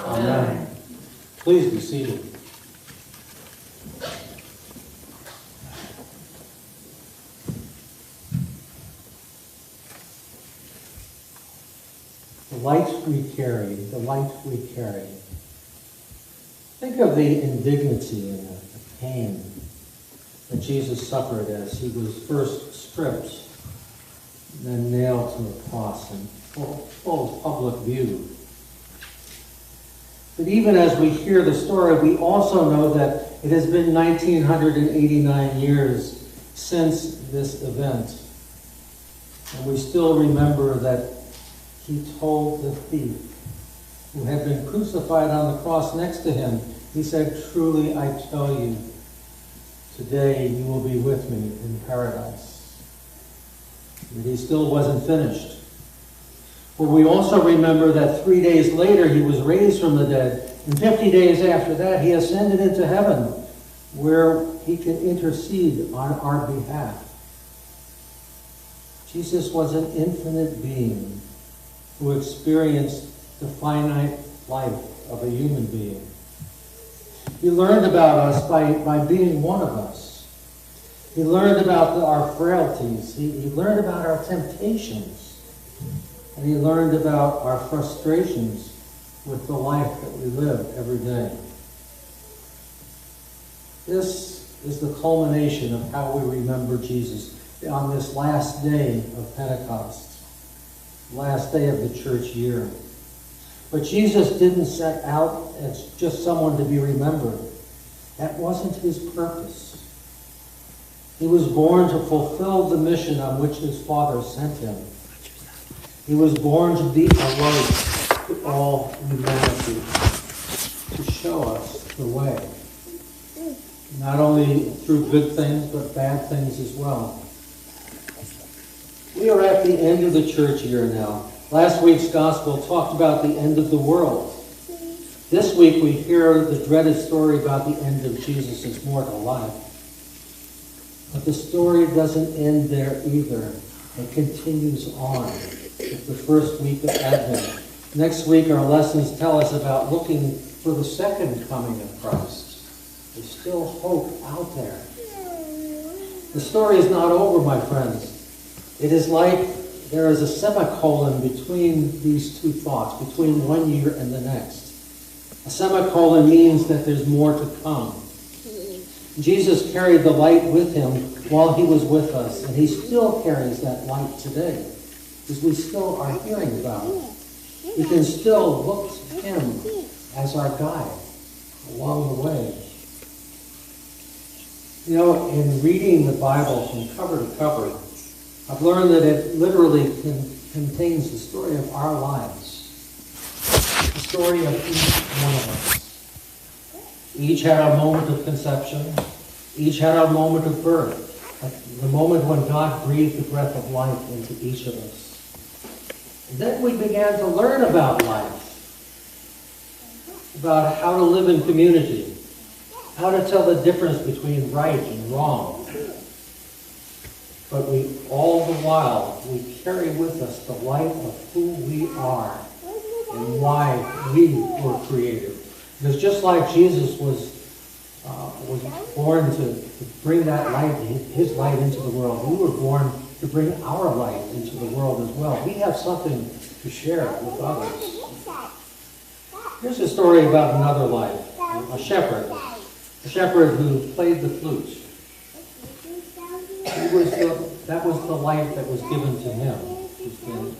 Amen. Please be seated. The light we carry, the light we carry. Think of the indignity and the pain that Jesus suffered as he was first stripped, then nailed to a cross in full public view. But even as we hear the story, we also know that it has been 1989 years since this event. And we still remember that he told the thief who had been crucified on the cross next to him, he said, "Truly I tell you, today you will be with me in paradise." But he still wasn't finished. For we also remember that 3 days later he was raised from the dead, and 50 days after that he ascended into heaven, where he can intercede on our behalf. Jesus was an infinite being who experienced the finite life of a human being. He learned about us by being one of us. He learned about our frailties. He learned about our temptations. And he learned about our frustrations with the life that we live every day. This is the culmination of how we remember Jesus on this last day of Pentecost, last day of the church year. But Jesus didn't set out as just someone to be remembered. That wasn't his purpose. He was born to fulfill the mission on which his Father sent him. He was born to be a light to all humanity, to show us the way. Not only through good things, but bad things as well. We are at the end of the church year now. Last week's gospel talked about the end of the world. This week we hear the dreaded story about the end of Jesus' mortal life. But the story doesn't end there either. It continues on. It's the first week of Advent. Next week our lessons tell us about looking for the second coming of Christ. There's still hope out there. The story is not over, my friends. It is like there is a semicolon between these two thoughts, between one year and the next. A semicolon means that there's more to come. Jesus carried the light with him while he was with us, and he still carries that light today, because we still are hearing about it. We can still look to him as our guide along the way. You know, in reading the Bible from cover to cover, I've learned that it literally contains the story of our lives. The story of each one of us. Each had our moment of conception. Each had our moment of birth. The moment when God breathed the breath of life into each of us. And then we began to learn about life. About how to live in community. How to tell the difference between right and wrong. But all the while, we carry with us the light of who we are and why we were created. Because just like Jesus was born to bring that light, his light into the world, we were born to bring our light into the world as well. We have something to share with others. Here's a story about another life, a shepherd who played the flute. That was the light that was given to him,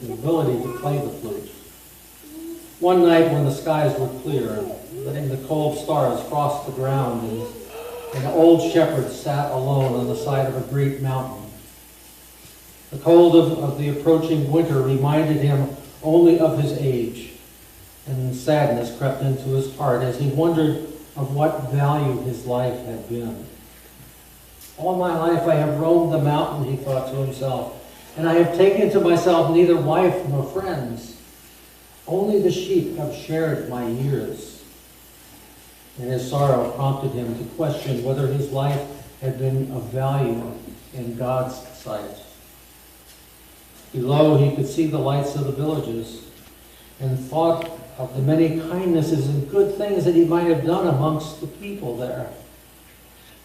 the ability to play the flute. One night when the skies were clear, letting the cold stars cross the ground, and an old shepherd sat alone on the side of a great mountain. The cold of the approaching winter reminded him only of his age, and sadness crept into his heart as he wondered of what value his life had been. All my life I have roamed the mountain, he thought to himself, and I have taken to myself neither wife nor friends. Only the sheep have shared my years. And his sorrow prompted him to question whether his life had been of value in God's sight. Below, he could see the lights of the villages and thought of the many kindnesses and good things that he might have done amongst the people there.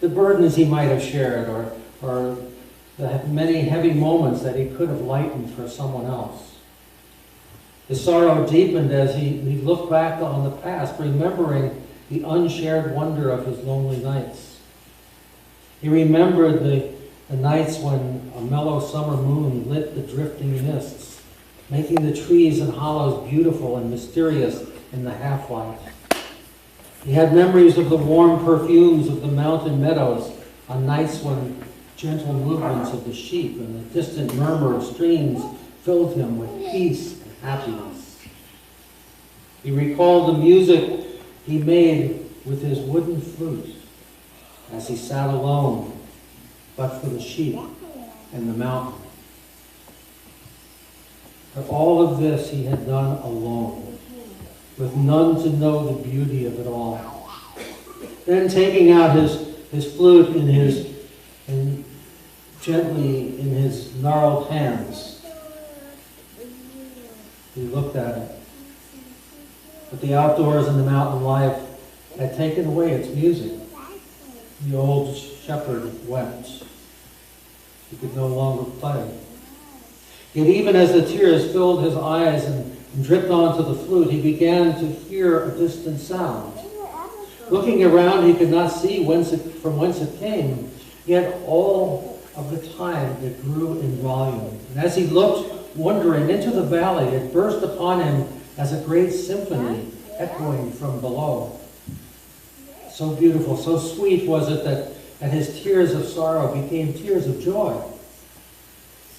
The burdens he might have shared, or the many heavy moments that he could have lightened for someone else. His sorrow deepened as he looked back on the past, remembering the unshared wonder of his lonely nights. He remembered the nights when a mellow summer moon lit the drifting mists, making the trees and hollows beautiful and mysterious in the half-light. He had memories of the warm perfumes of the mountain meadows on nights when gentle movements of the sheep and the distant murmur of streams filled him with peace and happiness. He recalled the music he made with his wooden flute as he sat alone, but for the sheep and the mountain. But all of this he had done alone, with none to know the beauty of it all. Then taking out his flute gently in his gnarled hands, he looked at it. But the outdoors and the mountain life had taken away its music. The old shepherd wept. He could no longer play. Yet even as the tears filled his eyes and dripped onto the flute, he began to hear a distant sound. Looking around, he could not see from whence it came, yet all of the time it grew in volume. And as he looked, wondering, into the valley, it burst upon him as a great symphony echoing from below. So beautiful, so sweet was it that his tears of sorrow became tears of joy.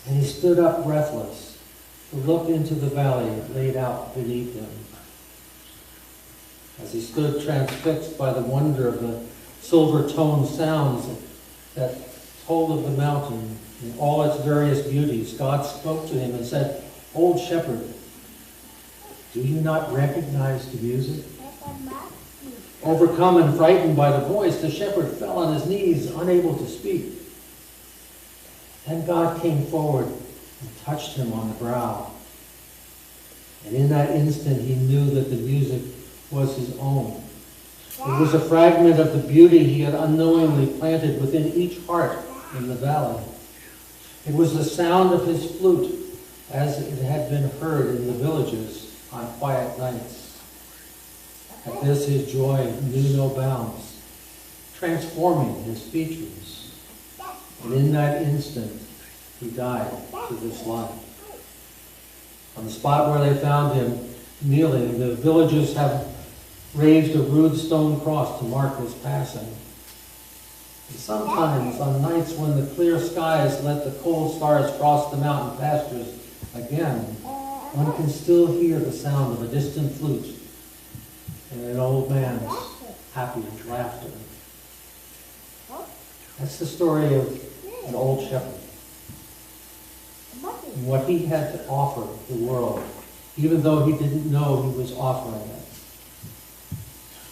And he stood up breathless to look into the valley laid out beneath him. As he stood transfixed by the wonder of the silver-toned sounds that told of the mountain in all its various beauties, God spoke to him and said, "Old shepherd, do you not recognize the music?" Overcome and frightened by the voice, the shepherd fell on his knees, unable to speak. Then God came forward and touched him on the brow. And in that instant, he knew that the music was his own. It was a fragment of the beauty he had unknowingly planted within each heart in the valley. It was the sound of his flute as it had been heard in the villages on quiet nights. At this, his joy knew no bounds, transforming his features. And in that instant, he died to this life. On the spot where they found him kneeling, the villagers have raised a rude stone cross to mark his passing. And sometimes, on nights when the clear skies let the cold stars cross the mountain pastures again, one can still hear the sound of a distant flute and an old man's happy laughter. That's the story of an old shepherd and what he had to offer the world, even though he didn't know he was offering it.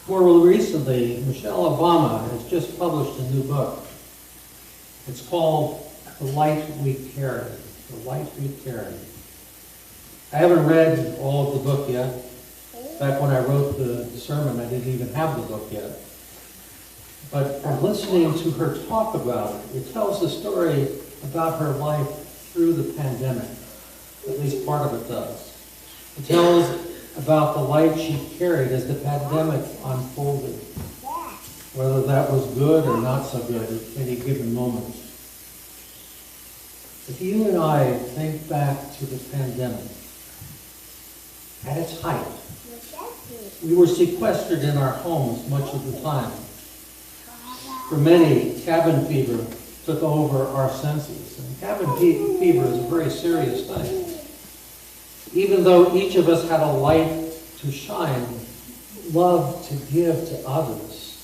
More recently, Michelle Obama has just published a new book. It's called The Light We Carry. The Light We Carry. I haven't read all of the book yet. In fact, when I wrote the sermon, I didn't even have the book yet. But from listening to her talk about it, it tells the story about her life through the pandemic. At least part of it does. It tells about the light she carried as the pandemic unfolded, whether that was good or not so good at any given moment. If you and I think back to the pandemic, at its height, we were sequestered in our homes much of the time. For many, cabin fever took over our senses. And cabin fever is a very serious thing. Even though each of us had a light to shine, love to give to others,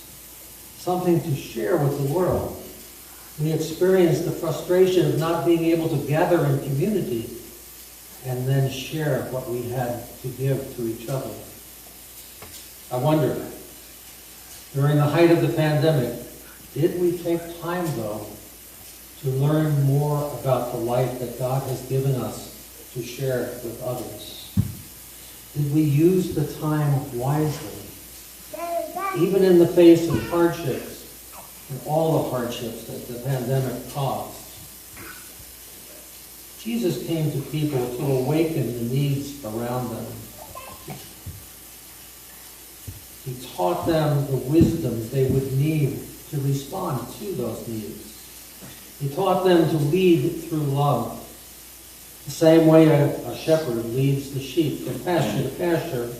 something to share with the world, we experienced the frustration of not being able to gather in community and then share what we had to give to each other. I wonder, during the height of the pandemic, did we take time, though, to learn more about the light that God has given us to share with others? Did we use the time wisely? Even in the face of hardships, and all the hardships that the pandemic caused. Jesus came to people to awaken the needs around them. He taught them the wisdom they would need to respond to those needs. He taught them to lead through love. The same way a shepherd leads the sheep from pasture to pasture,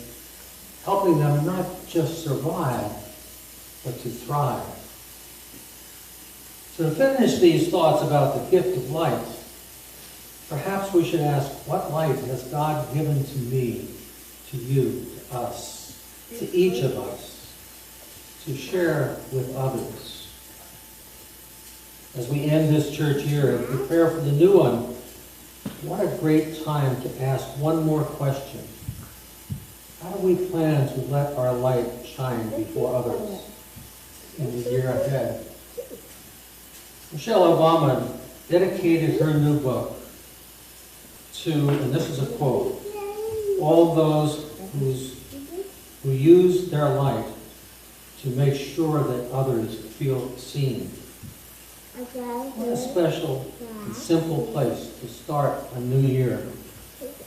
helping them not just survive, but to thrive. So to finish these thoughts about the gift of light, perhaps we should ask, what light has God given to me, to you, to us, to each of us, to share with others? As we end this church year and prepare for the new one, what a great time to ask one more question. How do we plan to let our light shine before others in the year ahead? Michelle Obama dedicated her new book to, and this is a quote, all those who use their light to make sure that others feel seen. What a special and simple place to start a new year.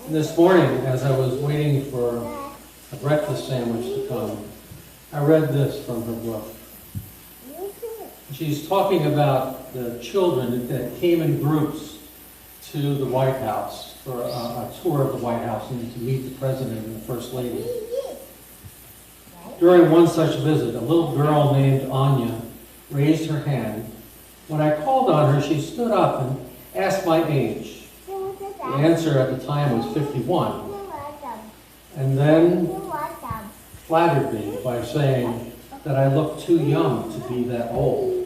And this morning, as I was waiting for a breakfast sandwich to come, I read this from her book. She's talking about the children that came in groups to the White House for a tour of the White House and to meet the President and the First Lady. During one such visit, a little girl named Anya raised her hand. When I called on her, she stood up and asked my age. The answer at the time was 51. And then flattered me by saying that I looked too young to be that old.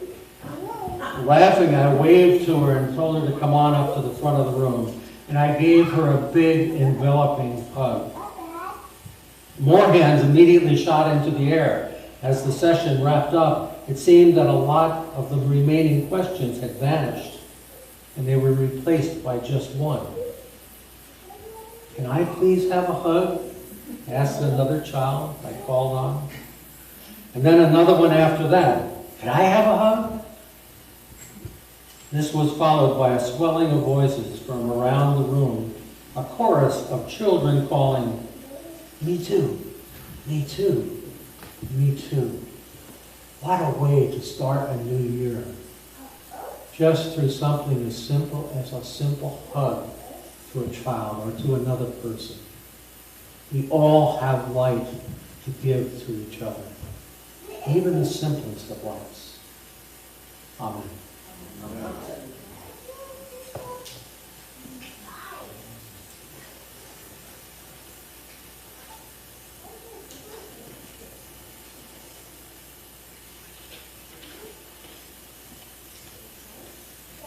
Laughing, I waved to her and told her to come on up to the front of the room. And I gave her a big, enveloping hug. More hands immediately shot into the air. As the session wrapped up, it seemed that a lot of the remaining questions had vanished, and they were replaced by just one. Can I please have a hug? Asked another child I called on. And then another one after that. Can I have a hug? This was followed by a swelling of voices from around the room, a chorus of children calling, "Me too, me too, me too." What a way to start a new year. Just through something as simple as a simple hug to a child or to another person. We all have light to give to each other. Even the simplest of lights. Amen.